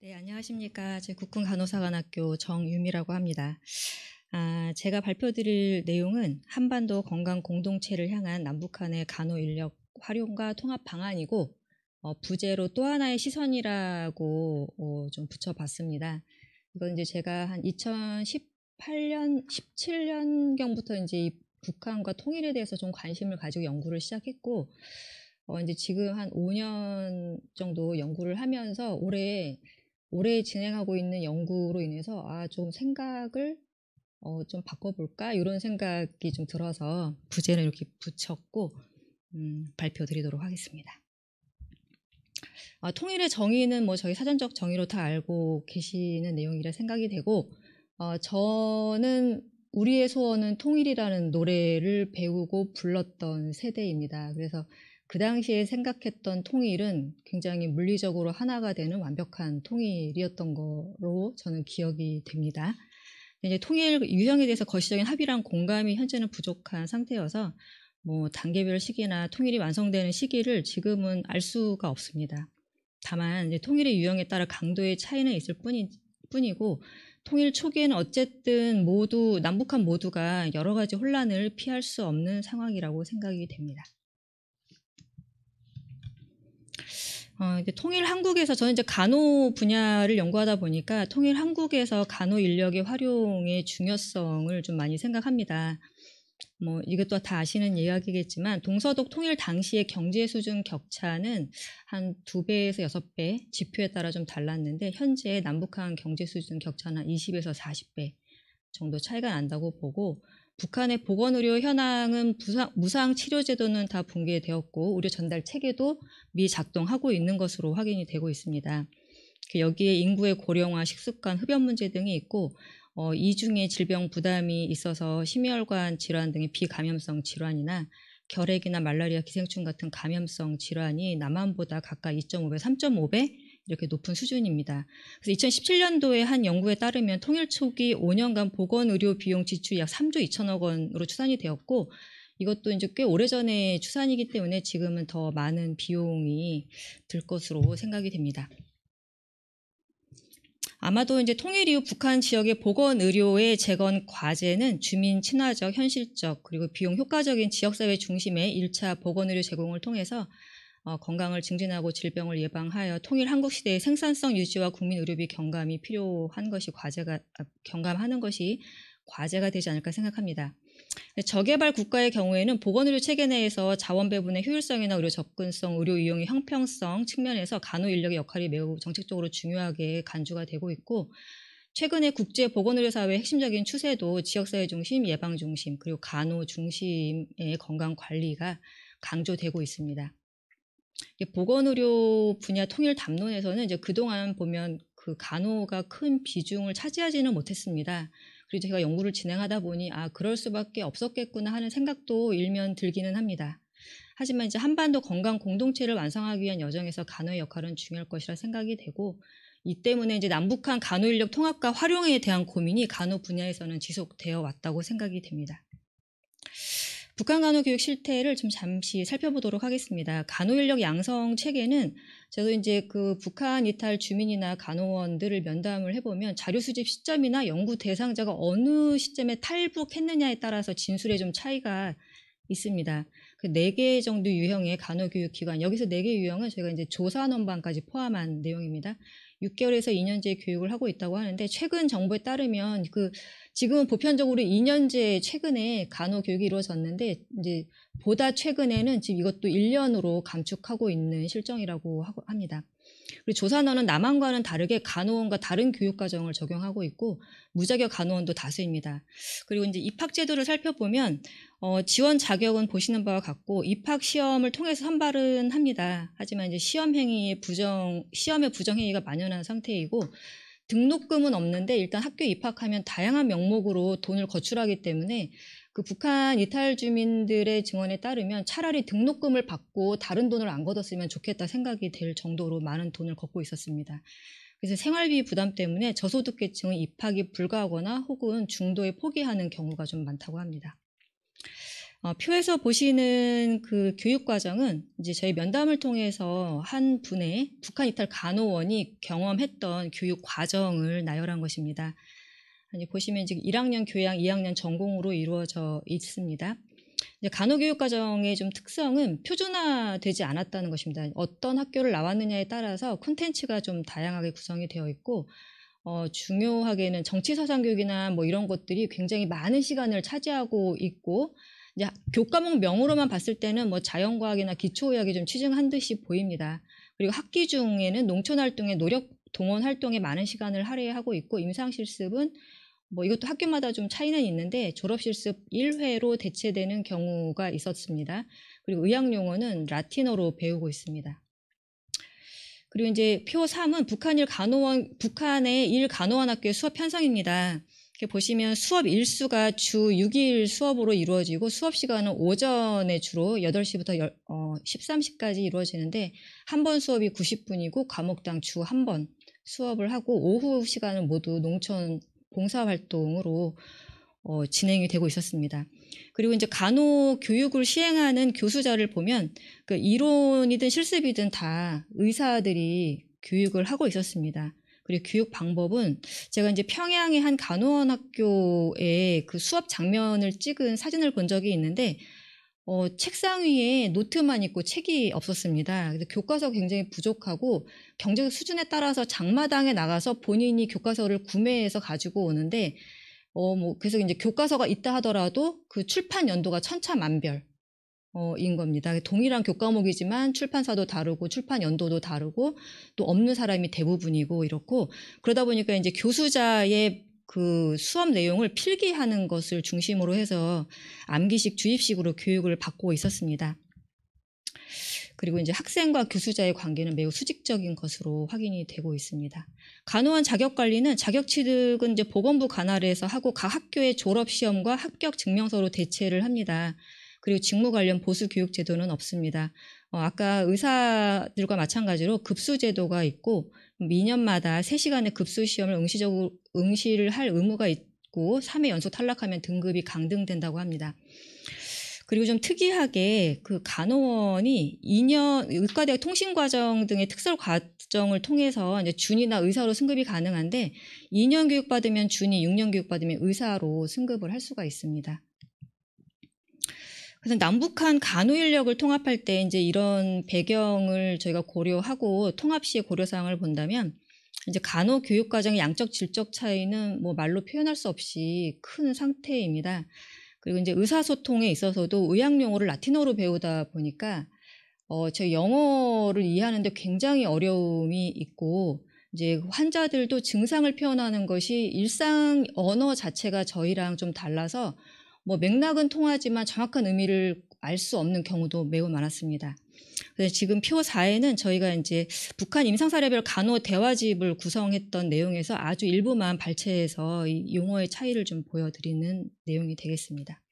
네, 안녕하십니까. 제 국군간호사관학교 정유미라고 합니다. 제가 발표드릴 내용은 한반도 건강 공동체를 향한 남북한의 간호 인력 활용과 통합 방안이고 부제로 또 하나의 시선이라고 좀 붙여봤습니다. 이건 이제 제가 한 2018년, 17년경부터 이제 이 북한과 통일에 대해서 좀 관심을 가지고 연구를 시작했고 이제 지금 한 5년 정도 연구를 하면서 올해 진행하고 있는 연구로 인해서 좀 생각을 좀 바꿔볼까 이런 생각이 좀 들어서 부제는 이렇게 붙였고 발표드리도록 하겠습니다. 통일의 정의는 뭐 저희 사전적 정의로 다 알고 계시는 내용이라 생각이 되고 저는 우리의 소원은 통일이라는 노래를 배우고 불렀던 세대입니다. 그래서 그 당시에 생각했던 통일은 굉장히 물리적으로 하나가 되는 완벽한 통일이었던 거로 저는 기억이 됩니다. 이제 통일 유형에 대해서 거시적인 합의랑 공감이 현재는 부족한 상태여서 뭐 단계별 시기나 통일이 완성되는 시기를 지금은 알 수가 없습니다. 다만 이제 통일의 유형에 따라 강도의 차이는 있을 뿐이고 통일 초기에는 어쨌든 남북한 모두가 여러 가지 혼란을 피할 수 없는 상황이라고 생각이 됩니다. 이제 통일 한국에서 저는 이제 간호 분야를 연구하다 보니까 통일 한국에서 간호 인력의 활용의 중요성을 좀 많이 생각합니다. 뭐 이것도 다 아시는 이야기겠지만 동서독 통일 당시의 경제 수준 격차는 한 2배에서 6배 지표에 따라 좀 달랐는데 현재 남북한 경제 수준 격차는 20에서 40배 정도 차이가 난다고 보고 북한의 보건의료 현황은 무상 치료 제도는 다 붕괴되었고 의료 전달 체계도 미작동하고 있는 것으로 확인이 되고 있습니다. 여기에 인구의 고령화, 식습관, 흡연 문제 등이 있고 이중의 질병 부담이 있어서 심혈관 질환 등의 비감염성 질환이나 결핵이나 말라리아, 기생충 같은 감염성 질환이 남한보다 각각 2.5배, 3.5배 이렇게 높은 수준입니다. 그래서 2017년도에 한 연구에 따르면 통일 초기 5년간 보건의료 비용 지출이 약 3조 2천억 원으로 추산이 되었고 이것도 이제 꽤 오래전에 추산이기 때문에 지금은 더 많은 비용이 들 것으로 생각이 됩니다. 아마도 이제 통일 이후 북한 지역의 보건의료의 재건 과제는 주민 친화적, 현실적 그리고 비용 효과적인 지역사회 중심의 1차 보건의료 제공을 통해서 건강을 증진하고 질병을 예방하여 통일 한국 시대의 생산성 유지와 국민 의료비 경감이 필요한 것이 경감하는 것이 과제가 되지 않을까 생각합니다. 저개발 국가의 경우에는 보건의료 체계 내에서 자원 배분의 효율성이나 의료 접근성, 의료 이용의 형평성 측면에서 간호 인력의 역할이 매우 정책적으로 중요하게 간주가 되고 있고 최근에 국제 보건의료 사회의 핵심적인 추세도 지역사회 중심, 예방 중심, 그리고 간호 중심의 건강 관리가 강조되고 있습니다. 보건의료 분야 통일 담론에서는 이제 그동안 보면 그 간호가 큰 비중을 차지하지는 못했습니다. 그리고 제가 연구를 진행하다 보니 그럴 수밖에 없었겠구나 하는 생각도 일면 들기는 합니다. 하지만 이제 한반도 건강 공동체를 완성하기 위한 여정에서 간호의 역할은 중요할 것이라 생각이 되고 이 때문에 이제 남북한 간호 인력 통합과 활용에 대한 고민이 간호 분야에서는 지속되어 왔다고 생각이 됩니다. 북한 간호 교육 실태를 좀 잠시 살펴보도록 하겠습니다. 간호 인력 양성 체계는 저도 이제 그 북한 이탈 주민이나 간호원들을 면담을 해보면 자료 수집 시점이나 연구 대상자가 어느 시점에 탈북했느냐에 따라서 진술에 좀 차이가 있습니다. 그 4개 정도 유형의 간호교육 기관, 여기서 4개 유형은 저희가 이제 조산원반까지 포함한 내용입니다. 6개월에서 2년제 교육을 하고 있다고 하는데 최근 정보에 따르면 지금은 보편적으로 2년제 최근에 간호교육이 이루어졌는데 이제 보다 최근에는 지금 이것도 1년으로 감축하고 있는 실정이라고 합니다. 그리고 조산원은 남한과는 다르게 간호원과 다른 교육과정을 적용하고 있고 무자격 간호원도 다수입니다. 그리고 이제 입학 제도를 살펴보면 지원 자격은 보시는 바와 같고 입학 시험을 통해서 선발은 합니다. 하지만 이제 시험의 부정 행위가 만연한 상태이고 등록금은 없는데 일단 학교에 입학하면 다양한 명목으로 돈을 거출하기 때문에 그 북한 이탈 주민들의 증언에 따르면 차라리 등록금을 받고 다른 돈을 안 걷었으면 좋겠다 생각이 될 정도로 많은 돈을 걷고 있었습니다. 그래서 생활비 부담 때문에 저소득계층은 입학이 불가하거나 혹은 중도에 포기하는 경우가 좀 많다고 합니다. 표에서 보시는 그 교육 과정은 이제 저희 면담을 통해서 한 분의 북한 이탈 간호원이 경험했던 교육 과정을 나열한 것입니다. 이제 보시면 지금 1학년 교양, 2학년 전공으로 이루어져 있습니다. 이제 간호교육 과정의 좀 특성은 표준화되지 않았다는 것입니다. 어떤 학교를 나왔느냐에 따라서 콘텐츠가 좀 다양하게 구성이 되어 있고, 중요하게는 정치사상교육이나 뭐 이런 것들이 굉장히 많은 시간을 차지하고 있고, 이제 교과목 명으로만 봤을 때는 뭐 자연과학이나 기초의학이 좀 치중한 듯이 보입니다. 그리고 학기 중에는 농촌활동에 노력 동원 활동에 많은 시간을 할애하고 있고, 임상실습은 뭐 이것도 학교마다 좀 차이는 있는데 졸업실습 1회로 대체되는 경우가 있었습니다. 그리고 의학용어는 라틴어로 배우고 있습니다. 그리고 이제 표 3은 북한의 일 간호원 학교의 수업 편성입니다. 이렇게 보시면 수업 일수가 주 6일 수업으로 이루어지고 수업 시간은 오전에 주로 8시부터 13시까지 이루어지는데 한 번 수업이 90분이고 과목당 주 한 번 수업을 하고 오후 시간은 모두 농촌 봉사활동으로 진행이 되고 있었습니다. 그리고 이제 간호 교육을 시행하는 교수자를 보면 그 이론이든 실습이든 다 의사들이 교육을 하고 있었습니다. 그리고 교육 방법은 제가 이제 평양의 한 간호원 학교의 그 수업 장면을 찍은 사진을 본 적이 있는데 책상 위에 노트만 있고 책이 없었습니다. 그래서 교과서가 굉장히 부족하고 경제적 수준에 따라서 장마당에 나가서 본인이 교과서를 구매해서 가지고 오는데 그래서 이제 교과서가 있다 하더라도 그 출판 연도가 천차만별. 인 겁니다. 동일한 교과목이지만 출판사도 다르고 출판 연도도 다르고 또 없는 사람이 대부분이고 이렇고 그러다 보니까 이제 교수자의 그 수업 내용을 필기하는 것을 중심으로 해서 암기식 주입식으로 교육을 받고 있었습니다. 그리고 이제 학생과 교수자의 관계는 매우 수직적인 것으로 확인이 되고 있습니다. 간호원 자격 관리는 자격 취득은 이제 보건부 관할에서 하고 각 학교의 졸업 시험과 합격 증명서로 대체를 합니다. 그리고 직무 관련 보수 교육 제도는 없습니다. 아까 의사들과 마찬가지로 급수 제도가 있고 2년마다 3시간의 급수 시험을 응시를 할 의무가 있고 3회 연속 탈락하면 등급이 강등된다고 합니다. 그리고 좀 특이하게 그 간호원이 2년 의과대학 통신과정 등의 특설 과정을 통해서 이제 준이나 의사로 승급이 가능한데 2년 교육받으면 준이, 6년 교육받으면 의사로 승급을 할 수가 있습니다. 그래서 남북한 간호 인력을 통합할 때 이제 이런 배경을 저희가 고려하고 통합 시의 고려사항을 본다면 이제 간호 교육 과정의 양적 질적 차이는 뭐 말로 표현할 수 없이 큰 상태입니다. 그리고 이제 의사소통에 있어서도 의학 용어를 라틴어로 배우다 보니까 저희 영어를 이해하는데 굉장히 어려움이 있고 이제 환자들도 증상을 표현하는 것이 일상 언어 자체가 저희랑 좀 달라서 뭐 맥락은 통하지만 정확한 의미를 알 수 없는 경우도 매우 많았습니다. 그래서 지금 표 4에는 저희가 이제 북한 임상사례별 간호 대화집을 구성했던 내용에서 아주 일부만 발췌해서 이 용어의 차이를 좀 보여드리는 내용이 되겠습니다.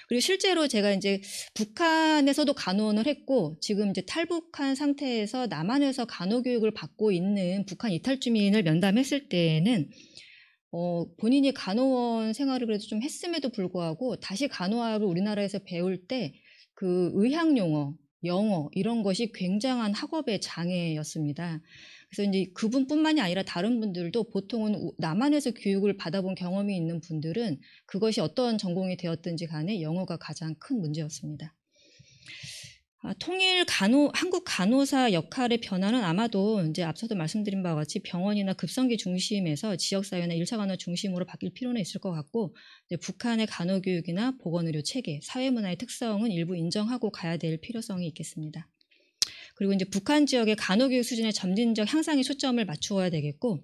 그리고 실제로 제가 이제 북한에서도 간호원을 했고 지금 이제 탈북한 상태에서 남한에서 간호교육을 받고 있는 북한 이탈 주민을 면담했을 때에는 본인이 간호원 생활을 그래도 좀 했음에도 불구하고 다시 간호학을 우리나라에서 배울 때 그 의학 용어, 영어 이런 것이 굉장한 학업의 장애였습니다. 그래서 이제 그분뿐만이 아니라 다른 분들도 보통은 남한에서 교육을 받아본 경험이 있는 분들은 그것이 어떤 전공이 되었든지 간에 영어가 가장 큰 문제였습니다. 통일 한국 간호사 역할의 변화는 아마도 이제 앞서도 말씀드린 바와 같이 병원이나 급성기 중심에서 지역사회나 1차 간호 중심으로 바뀔 필요는 있을 것 같고 이제 북한의 간호교육이나 보건의료 체계, 사회문화의 특성은 일부 인정하고 가야 될 필요성이 있겠습니다. 그리고 이제 북한 지역의 간호교육 수준의 점진적 향상에 초점을 맞추어야 되겠고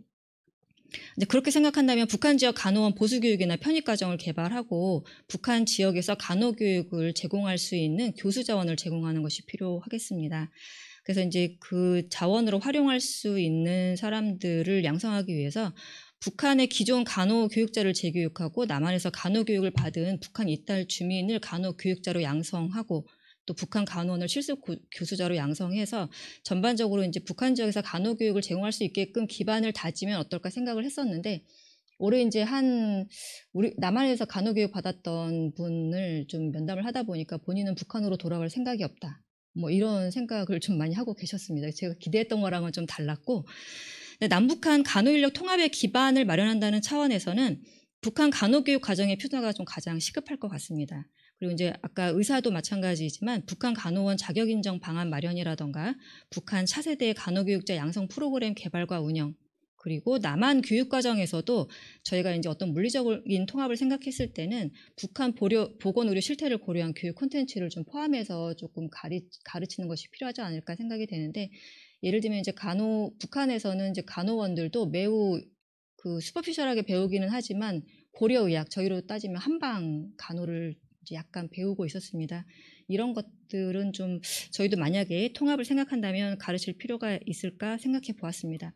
이제 그렇게 생각한다면 북한 지역 간호원 보수교육이나 편입과정을 개발하고 북한 지역에서 간호교육을 제공할 수 있는 교수 자원을 제공하는 것이 필요하겠습니다. 그래서 이제 그 자원으로 활용할 수 있는 사람들을 양성하기 위해서 북한의 기존 간호교육자를 재교육하고 남한에서 간호교육을 받은 북한 이탈 주민을 간호교육자로 양성하고 또 북한 간호원을 실습 교수자로 양성해서 전반적으로 이제 북한 지역에서 간호교육을 제공할 수 있게끔 기반을 다지면 어떨까 생각을 했었는데 올해 이제 우리 남한에서 간호교육 받았던 분을 좀 면담을 하다 보니까 본인은 북한으로 돌아갈 생각이 없다. 뭐 이런 생각을 좀 많이 하고 계셨습니다. 제가 기대했던 거랑은 좀 달랐고, 남북한 간호인력 통합의 기반을 마련한다는 차원에서는 북한 간호교육 과정의 표준화가 좀 가장 시급할 것 같습니다. 그리고 이제 아까 의사도 마찬가지지만 북한 간호원 자격 인정 방안 마련이라던가 북한 차세대 간호교육자 양성 프로그램 개발과 운영, 그리고 남한 교육 과정에서도 저희가 이제 어떤 물리적인 통합을 생각했을 때는 북한 보건의료 실태를 고려한 교육 콘텐츠를 좀 포함해서 조금 가르치는 것이 필요하지 않을까 생각이 되는데, 예를 들면 이제 북한에서는 이제 간호원들도 매우 그 슈퍼피셜하게 배우기는 하지만 고려의학, 저희로 따지면 한방 간호를 이제 약간 배우고 있었습니다. 이런 것들은 좀 저희도 만약에 통합을 생각한다면 가르칠 필요가 있을까 생각해 보았습니다.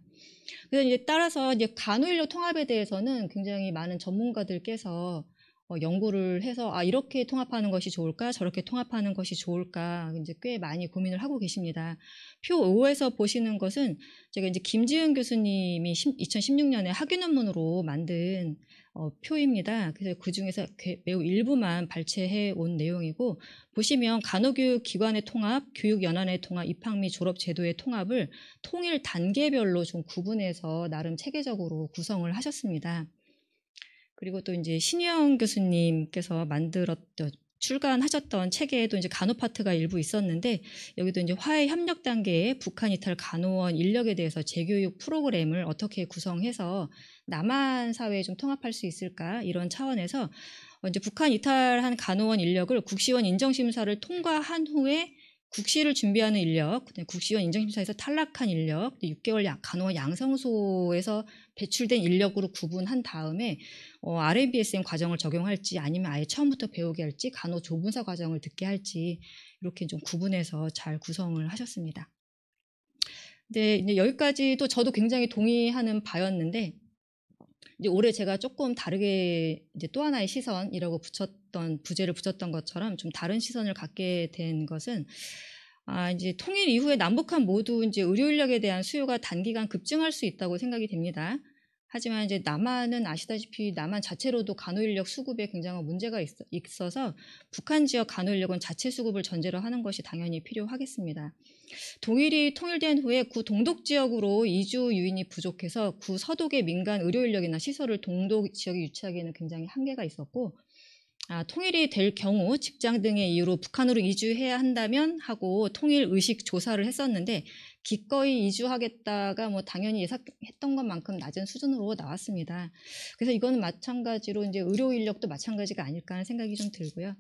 그래서 이제 따라서 이제 간호인력 통합에 대해서는 굉장히 많은 전문가들께서 연구를 해서 이렇게 통합하는 것이 좋을까, 저렇게 통합하는 것이 좋을까 이제 꽤 많이 고민을 하고 계십니다. 표 5에서 보시는 것은 제가 이제 김지은 교수님이 2016년에 학위 논문으로 만든 표입니다. 그래서 그 중에서 매우 일부만 발췌해 온 내용이고, 보시면 간호교육 기관의 통합, 교육연한의 통합, 입학 및 졸업 제도의 통합을 통일 단계별로 좀 구분해서 나름 체계적으로 구성을 하셨습니다. 그리고 또 이제 신희영 교수님께서 출간하셨던 책에도 이제 간호 파트가 일부 있었는데, 여기도 이제 화해 협력 단계에 북한 이탈 간호원 인력에 대해서 재교육 프로그램을 어떻게 구성해서 남한 사회에 좀 통합할 수 있을까, 이런 차원에서 이제 북한 이탈한 간호원 인력을 국시원 인정심사를 통과한 후에 국시를 준비하는 인력, 국시원 인정심사에서 탈락한 인력, 6개월 간호원 양성소에서 배출된 인력으로 구분한 다음에 RMBSM 과정을 적용할지 아니면 아예 처음부터 배우게 할지 간호 조분사 과정을 듣게 할지 이렇게 좀 구분해서 잘 구성을 하셨습니다. 근데 이제 여기까지도 저도 굉장히 동의하는 바였는데, 이제 올해 제가 조금 다르게 이제 또 하나의 시선이라고 부제를 붙였던 것처럼 좀 다른 시선을 갖게 된 것은, 이제 통일 이후에 남북한 모두 이제 의료 인력에 대한 수요가 단기간 급증할 수 있다고 생각이 됩니다. 하지만 이제 남한은 아시다시피 남한 자체로도 간호 인력 수급에 굉장한 문제가 있어서 북한 지역 간호 인력은 자체 수급을 전제로 하는 것이 당연히 필요하겠습니다. 동일이 통일된 후에 구 동독 지역으로 이주 유인이 부족해서 구 서독의 민간 의료 인력이나 시설을 동독 지역에 유치하기에는 굉장히 한계가 있었고, 통일이 될 경우 직장 등의 이유로 북한으로 이주해야 한다면 하고 통일 의식 조사를 했었는데, 기꺼이 이주하겠다가 뭐 당연히 예상했던 것만큼 낮은 수준으로 나왔습니다. 그래서 이거는 마찬가지로 이제 의료 인력도 마찬가지가 아닐까 하는 생각이 좀 들고요.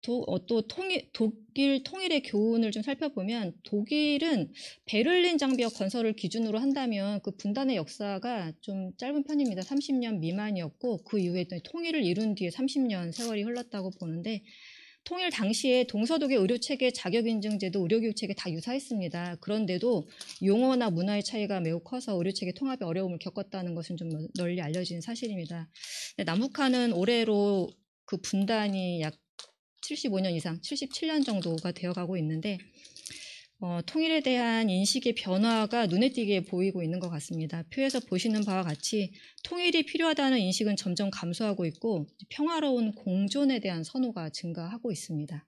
또 독일 통일의 교훈을 좀 살펴보면, 독일은 베를린 장벽 건설을 기준으로 한다면 그 분단의 역사가 좀 짧은 편입니다. 30년 미만이었고, 그 이후에 통일을 이룬 뒤에 30년 세월이 흘렀다고 보는데, 통일 당시에 동서독의 의료체계 자격인증제도 의료교육체계 다 유사했습니다. 그런데도 용어나 문화의 차이가 매우 커서 의료체계 통합에 어려움을 겪었다는 것은 좀 널리 알려진 사실입니다. 남북한은 올해로 그 분단이 약 75년 이상, 77년 정도가 되어가고 있는데, 통일에 대한 인식의 변화가 눈에 띄게 보이고 있는 것 같습니다. 표에서 보시는 바와 같이 통일이 필요하다는 인식은 점점 감소하고 있고, 평화로운 공존에 대한 선호가 증가하고 있습니다.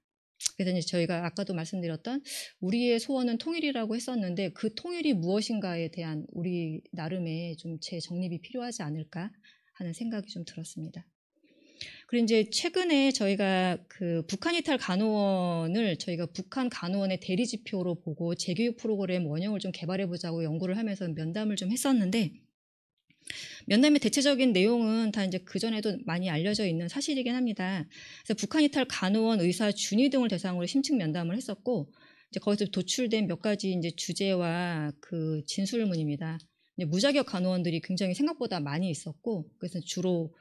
그래서 이제 저희가 아까도 말씀드렸던 우리의 소원은 통일이라고 했었는데, 그 통일이 무엇인가에 대한 우리 나름의 좀 재정립이 필요하지 않을까 하는 생각이 좀 들었습니다. 그리고 이제 최근에 저희가 그 북한 이탈 간호원을 저희가 북한 간호원의 대리 지표로 보고 재교육 프로그램 원형을 좀 개발해 보자고 연구를 하면서 면담을 좀 했었는데, 면담의 대체적인 내용은 다 이제 그전에도 많이 알려져 있는 사실이긴 합니다. 그래서 북한 이탈 간호원, 의사, 준의 등을 대상으로 심층 면담을 했었고, 이제 거기서 도출된 몇 가지 이제 주제와 그 진술문입니다. 무자격 간호원들이 굉장히 생각보다 많이 있었고, 그래서 주로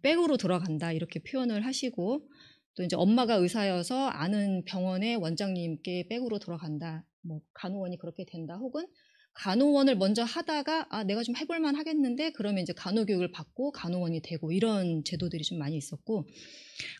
백으로 들어간다 이렇게 표현을 하시고, 또 이제 엄마가 의사여서 아는 병원의 원장님께 백으로 들어간다, 뭐 간호원이 그렇게 된다, 혹은 간호원을 먼저 하다가 내가 좀 해볼만 하겠는데 그러면 이제 간호교육을 받고 간호원이 되고 이런 제도들이 좀 많이 있었고,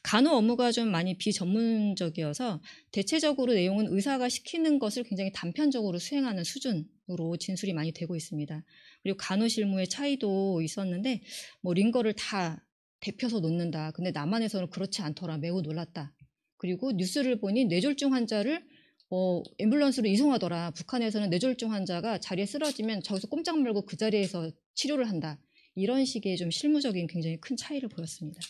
간호 업무가 좀 많이 비전문적이어서 대체적으로 내용은 의사가 시키는 것을 굉장히 단편적으로 수행하는 수준으로 진술이 많이 되고 있습니다. 그리고 간호 실무의 차이도 있었는데 뭐 링거를 다 데펴서 놓는다. 근데 남한에서는 그렇지 않더라. 매우 놀랐다. 그리고 뉴스를 보니 뇌졸중 환자를 앰뷸런스로 이송하더라. 북한에서는 뇌졸중 환자가 자리에 쓰러지면 저기서 꼼짝 말고 그 자리에서 치료를 한다. 이런 식의 좀 실무적인 굉장히 큰 차이를 보였습니다.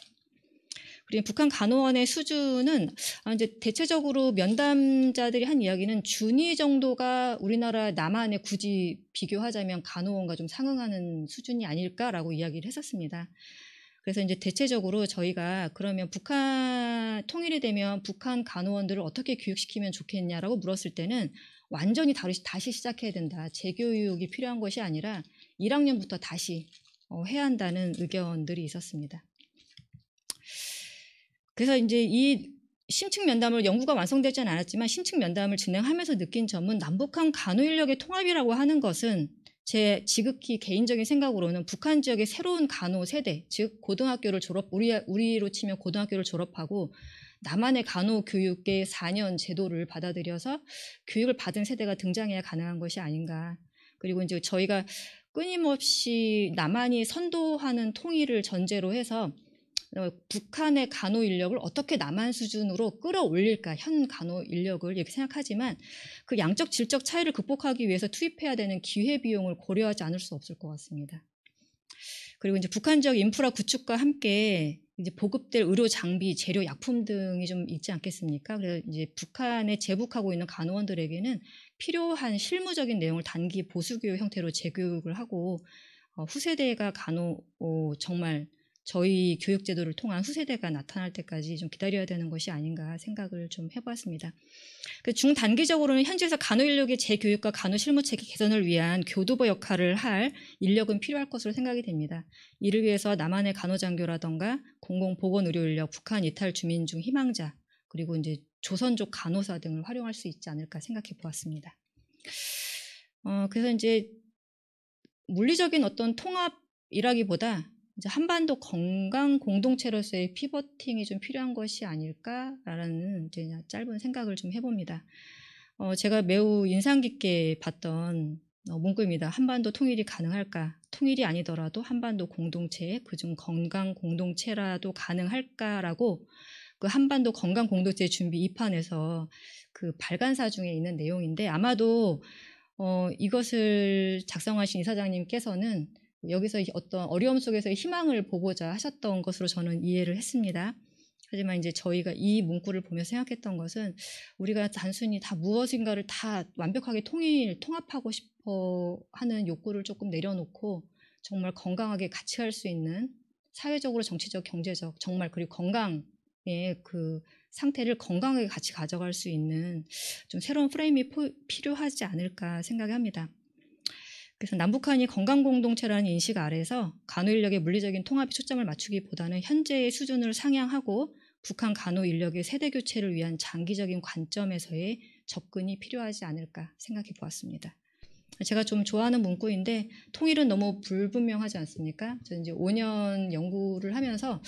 그리고 북한 간호원의 수준은 이제 대체적으로 면담자들이 한 이야기는 준위 정도가 우리나라 남한에 굳이 비교하자면 간호원과 좀 상응하는 수준이 아닐까라고 이야기를 했었습니다. 그래서 이제 대체적으로 저희가 그러면 북한 통일이 되면 북한 간호원들을 어떻게 교육시키면 좋겠냐라고 물었을 때는 완전히 다시 시작해야 된다. 재교육이 필요한 것이 아니라 1학년부터 다시 해야 한다는 의견들이 있었습니다. 그래서 이제 이 심층 면담을 연구가 완성되지는 않았지만 심층 면담을 진행하면서 느낀 점은 남북한 간호 인력의 통합이라고 하는 것은 제 지극히 개인적인 생각으로는 북한 지역의 새로운 간호 세대, 즉 고등학교를 우리로 치면 고등학교를 졸업하고 남한의 간호 교육의 4년 제도를 받아들여서 교육을 받은 세대가 등장해야 가능한 것이 아닌가. 그리고 이제 저희가 끊임없이 남한이 선도하는 통일을 전제로 해서 북한의 간호 인력을 어떻게 남한 수준으로 끌어올릴까, 현 간호 인력을 이렇게 생각하지만 그 양적 질적 차이를 극복하기 위해서 투입해야 되는 기회 비용을 고려하지 않을 수 없을 것 같습니다. 그리고 이제 북한 지역 인프라 구축과 함께 이제 보급될 의료 장비, 재료, 약품 등이 좀 있지 않겠습니까? 그래서 이제 북한에 재북하고 있는 간호원들에게는 필요한 실무적인 내용을 단기 보수교육 형태로 재교육을 하고 후세대가 정말 저희 교육제도를 통한 후세대가 나타날 때까지 좀 기다려야 되는 것이 아닌가 생각을 좀 해보았습니다. 중단기적으로는 현지에서 간호 인력의 재교육과 간호 실무체계 개선을 위한 교두보 역할을 할 인력은 필요할 것으로 생각이 됩니다. 이를 위해서 남한의 간호장교라던가 공공보건의료 인력, 북한 이탈 주민 중 희망자, 그리고 이제 조선족 간호사 등을 활용할 수 있지 않을까 생각해 보았습니다. 그래서 이제 물리적인 어떤 통합이라기보다 이제 한반도 건강 공동체로서의 피버팅이 좀 필요한 것이 아닐까라는 이제 짧은 생각을 좀 해봅니다. 제가 매우 인상 깊게 봤던 문구입니다. 한반도 통일이 가능할까? 통일이 아니더라도 한반도 공동체, 그중 건강 공동체라도 가능할까라고 그 한반도 건강 공동체 준비 2판에서 그 발간사 중에 있는 내용인데 아마도 이것을 작성하신 이사장님께서는 여기서 어떤 어려움 속에서의 희망을 보고자 하셨던 것으로 저는 이해를 했습니다. 하지만 이제 저희가 이 문구를 보면서 생각했던 것은 우리가 단순히 다 무엇인가를 다 완벽하게 통합하고 싶어 하는 욕구를 조금 내려놓고 정말 건강하게 같이 할 수 있는 사회적으로 정치적 경제적 정말 그리고 건강의 그 상태를 건강하게 같이 가져갈 수 있는 좀 새로운 프레임이 필요하지 않을까 생각합니다. 그래서 남북한이 건강공동체라는 인식 아래서 간호인력의 물리적인 통합에 초점을 맞추기보다는 현재의 수준을 상향하고 북한 간호인력의 세대교체를 위한 장기적인 관점에서의 접근이 필요하지 않을까 생각해 보았습니다. 제가 좀 좋아하는 문구인데 통일은 너무 불분명하지 않습니까? 저는 이제 5년 연구를 하면서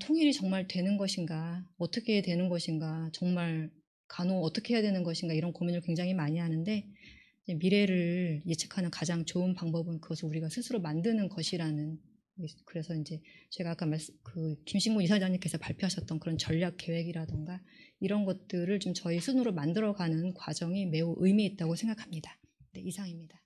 통일이 정말 되는 것인가, 어떻게 되는 것인가, 정말 간호 어떻게 해야 되는 것인가 이런 고민을 굉장히 많이 하는데 미래를 예측하는 가장 좋은 방법은 그것을 우리가 스스로 만드는 것이라는 그래서 이제 제가 아까 김신구 이사장님께서 발표하셨던 그런 전략 계획이라던가 이런 것들을 좀 저희 손으로 만들어가는 과정이 매우 의미 있다고 생각합니다. 네, 이상입니다.